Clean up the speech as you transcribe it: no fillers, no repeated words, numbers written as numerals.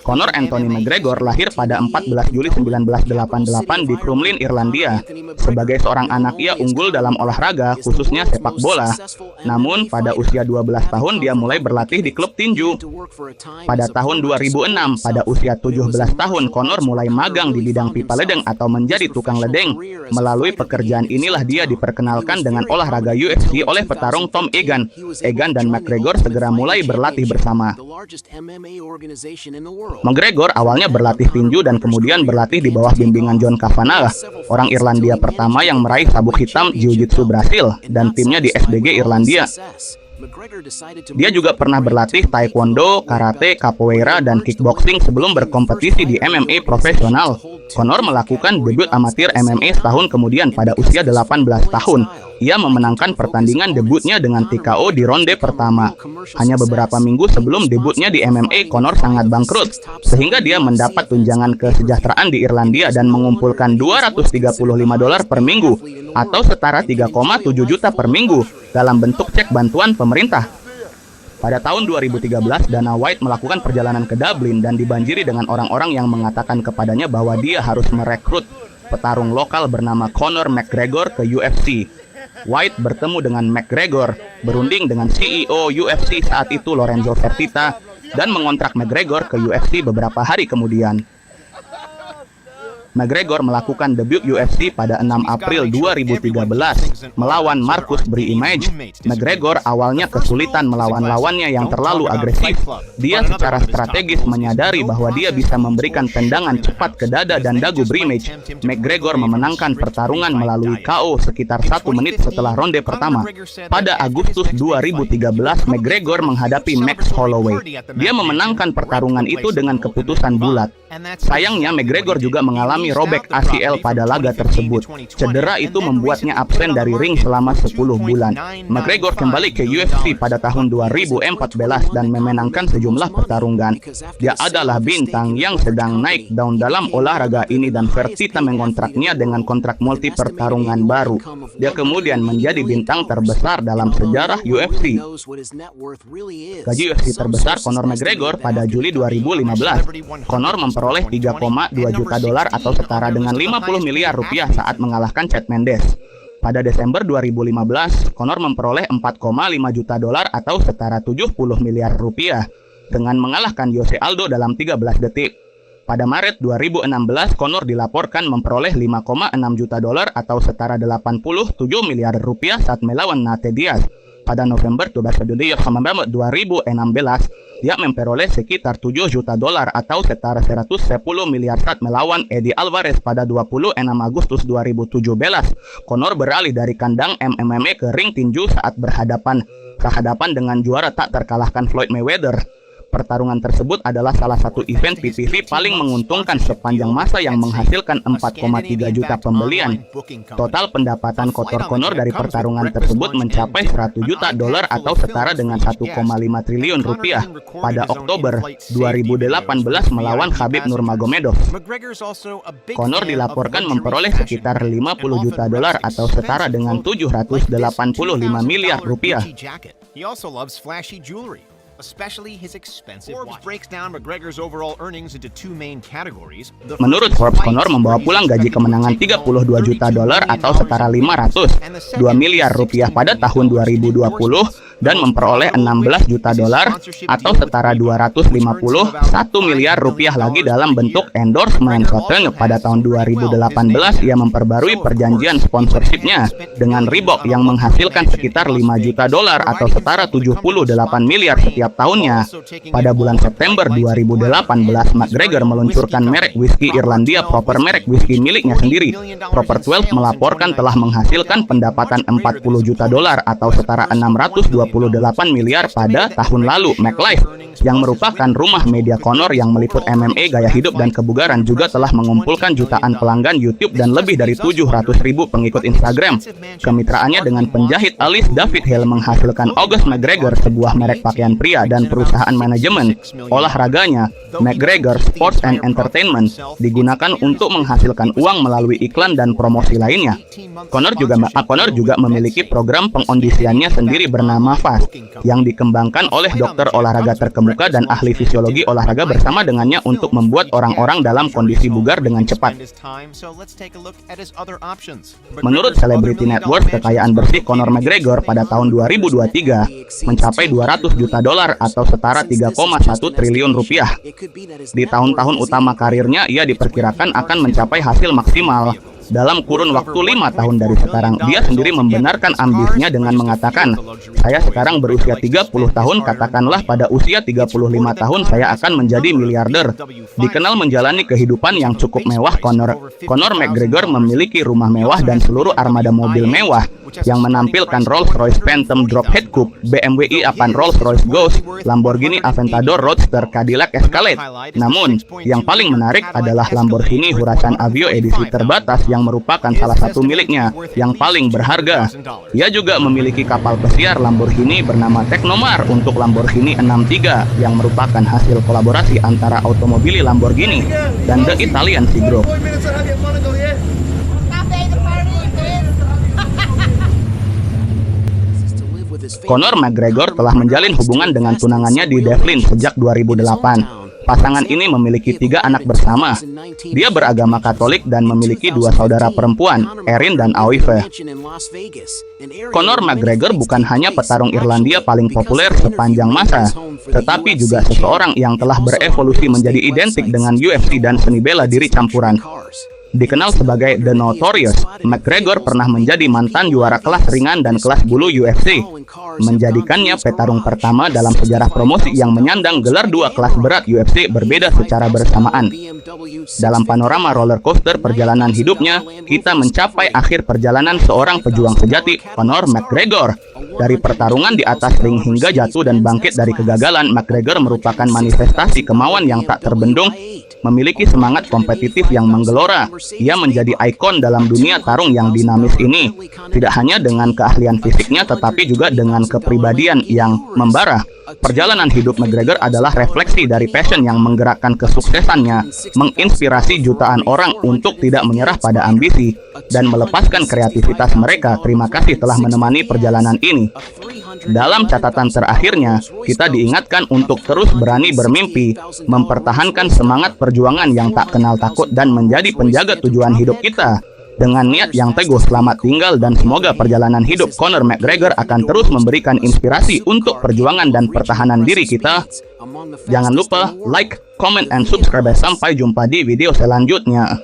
Conor Anthony McGregor lahir pada 14 Juli 1988 di Crumlin, Irlandia. Sebagai seorang anak, ia unggul dalam olahraga, khususnya sepak bola. Namun, pada usia 12 tahun, dia mulai berlatih di klub tinju. Pada tahun 2006, pada usia 17 tahun, Conor mulai magang di bidang pipa ledeng atau menjadi tukang ledeng. Melalui pekerjaan inilah dia diperkenalkan dengan olahraga UFC oleh petarung Tom Egan. Egan dan McGregor segera mulai berlatih bersama. McGregor awalnya berlatih tinju dan kemudian berlatih di bawah bimbingan John Kavanagh, orang Irlandia pertama yang meraih sabuk hitam jiu-jitsu Brasil dan timnya di SBG Irlandia. Dia juga pernah berlatih taekwondo, karate, capoeira, dan kickboxing sebelum berkompetisi di MMA profesional. Conor melakukan debut amatir MMA setahun kemudian pada usia 18 tahun. Ia memenangkan pertandingan debutnya dengan TKO di ronde pertama. Hanya beberapa minggu sebelum debutnya di MMA, Conor sangat bangkrut, sehingga dia mendapat tunjangan kesejahteraan di Irlandia dan mengumpulkan $235 per minggu, atau setara 3,7 juta per minggu, dalam bentuk cek bantuan pemerintah. Pada tahun 2013, Dana White melakukan perjalanan ke Dublin dan dibanjiri dengan orang-orang yang mengatakan kepadanya bahwa dia harus merekrut petarung lokal bernama Conor McGregor ke UFC. White bertemu dengan McGregor, berunding dengan CEO UFC saat itu Lorenzo Fertitta, dan mengontrak McGregor ke UFC beberapa hari kemudian. McGregor melakukan debut UFC pada 6 April 2013 melawan Marcus Brimage. McGregor awalnya kesulitan melawan lawannya yang terlalu agresif. Dia secara strategis menyadari bahwa dia bisa memberikan tendangan cepat ke dada dan dagu Brimage. McGregor memenangkan pertarungan melalui KO sekitar 1 menit setelah ronde pertama. Pada Agustus 2013, McGregor menghadapi Max Holloway. Dia memenangkan pertarungan itu dengan keputusan bulat. Sayangnya, McGregor juga mengalami robek ACL pada laga tersebut. Cedera itu membuatnya absen dari ring selama 10 bulan. McGregor kembali ke UFC pada tahun 2014 dan memenangkan sejumlah pertarungan. Dia adalah bintang yang sedang naik daun dalam olahraga ini dan Fertitta mengontraknya dengan kontrak multi pertarungan baru. Dia kemudian menjadi bintang terbesar dalam sejarah UFC. Gaji UFC terbesar Conor McGregor pada Juli 2015. Conor memperoleh $3,2 juta atau setara dengan 50 miliar rupiah saat mengalahkan Chad Mendes. Pada Desember 2015, Conor memperoleh $4,5 juta atau setara 70 miliar rupiah dengan mengalahkan Jose Aldo dalam 13 detik. Pada Maret 2016, Conor dilaporkan memperoleh $5,6 juta atau setara 87 miliar rupiah saat melawan Nate Diaz. Pada November 2016, dia memperoleh sekitar $7 juta atau setara 110 miliar saat melawan Eddie Alvarez pada 26 Agustus 2017. Conor beralih dari kandang MMA ke ring tinju saat berhadapan dengan juara tak terkalahkan Floyd Mayweather. Pertarungan tersebut adalah salah satu event PPV paling menguntungkan sepanjang masa yang menghasilkan 4,3 juta pembelian. Total pendapatan kotor Conor dari pertarungan tersebut mencapai $100 juta atau setara dengan 1,5 triliun rupiah pada Oktober 2018 melawan Khabib Nurmagomedov. Conor dilaporkan memperoleh sekitar $50 juta atau setara dengan 785 miliar rupiah. Menurut Forbes, Conor membawa pulang gaji kemenangan $32 juta atau setara 502 miliar rupiah pada tahun 2020 dan memperoleh $16 juta atau setara 251 miliar rupiah lagi dalam bentuk endorsement. Pada tahun 2018 ia memperbarui perjanjian sponsorshipnya dengan Reebok yang menghasilkan sekitar $5 juta atau setara 78 miliar setiap tahunnya. Pada bulan September 2018, McGregor meluncurkan merek whisky Irlandia Proper, merek whisky miliknya sendiri. Proper 12 melaporkan telah menghasilkan pendapatan $40 juta atau setara 628 miliar pada tahun lalu. McLife, yang merupakan rumah media Conor yang meliput MMA, gaya hidup, dan kebugaran, juga telah mengumpulkan jutaan pelanggan YouTube dan lebih dari 700.000 pengikut Instagram. Kemitraannya dengan penjahit Alice David Hill menghasilkan August McGregor, sebuah merek pakaian pria dan perusahaan manajemen olahraganya, McGregor Sports and Entertainment, digunakan untuk menghasilkan uang melalui iklan dan promosi lainnya. Conor juga memiliki program pengondisiannya sendiri bernama Fast, yang dikembangkan oleh dokter olahraga terkemuka dan ahli fisiologi olahraga bersama dengannya untuk membuat orang-orang dalam kondisi bugar dengan cepat. Menurut Celebrity Net Worth, kekayaan bersih Conor McGregor pada tahun 2023 mencapai 200 juta dolar atau setara 3,1 triliun rupiah. Di tahun-tahun utama karirnya, ia diperkirakan akan mencapai hasil maksimal dalam kurun waktu 5 tahun dari sekarang. Dia sendiri membenarkan ambisinya dengan mengatakan, "Saya sekarang berusia 30 tahun, katakanlah pada usia 35 tahun saya akan menjadi miliarder." Dikenal menjalani kehidupan yang cukup mewah, Conor McGregor memiliki rumah mewah dan seluruh armada mobil mewah yang menampilkan Rolls-Royce Phantom Drophead Coupe, BMW i8 Rolls-Royce Ghost, Lamborghini Aventador Roadster, Cadillac Escalade. Namun, yang paling menarik adalah Lamborghini Huracan Aveo edisi terbatas yang merupakan salah satu miliknya yang paling berharga. Ia juga memiliki kapal pesiar Lamborghini bernama Technomar untuk Lamborghini 63 yang merupakan hasil kolaborasi antara Automobili Lamborghini dan The Italian Sea Group. Conor McGregor telah menjalin hubungan dengan tunangannya di Devlin sejak 2008. Pasangan ini memiliki 3 anak bersama. Dia beragama Katolik dan memiliki 2 saudara perempuan, Erin dan Aoife. Conor McGregor bukan hanya petarung Irlandia paling populer sepanjang masa, tetapi juga seseorang yang telah berevolusi menjadi identik dengan UFC dan seni bela diri campuran. Dikenal sebagai The Notorious, McGregor pernah menjadi mantan juara kelas ringan dan kelas bulu UFC, menjadikannya petarung pertama dalam sejarah promosi yang menyandang gelar 2 kelas berat UFC berbeda secara bersamaan. Dalam panorama roller coaster perjalanan hidupnya, kita mencapai akhir perjalanan seorang pejuang sejati, Conor McGregor. Dari pertarungan di atas ring hingga jatuh dan bangkit dari kegagalan, McGregor merupakan manifestasi kemauan yang tak terbendung, memiliki semangat kompetitif yang menggelora. Ia menjadi ikon dalam dunia tarung yang dinamis ini, tidak hanya dengan keahlian fisiknya tetapi juga dengan kepribadian yang membara. Perjalanan hidup McGregor adalah refleksi dari passion yang menggerakkan kesuksesannya, menginspirasi jutaan orang untuk tidak menyerah pada ambisi dan melepaskan kreativitas mereka. Terima kasih telah menemani perjalanan ini. Dalam catatan terakhirnya, kita diingatkan untuk terus berani bermimpi, mempertahankan semangat perjuangan yang tak kenal takut dan menjadi penjaga tujuan hidup kita. Dengan niat yang teguh, selamat tinggal dan semoga perjalanan hidup Conor McGregor akan terus memberikan inspirasi untuk perjuangan dan pertahanan diri kita. Jangan lupa like, comment, and subscribe. Sampai jumpa di video selanjutnya.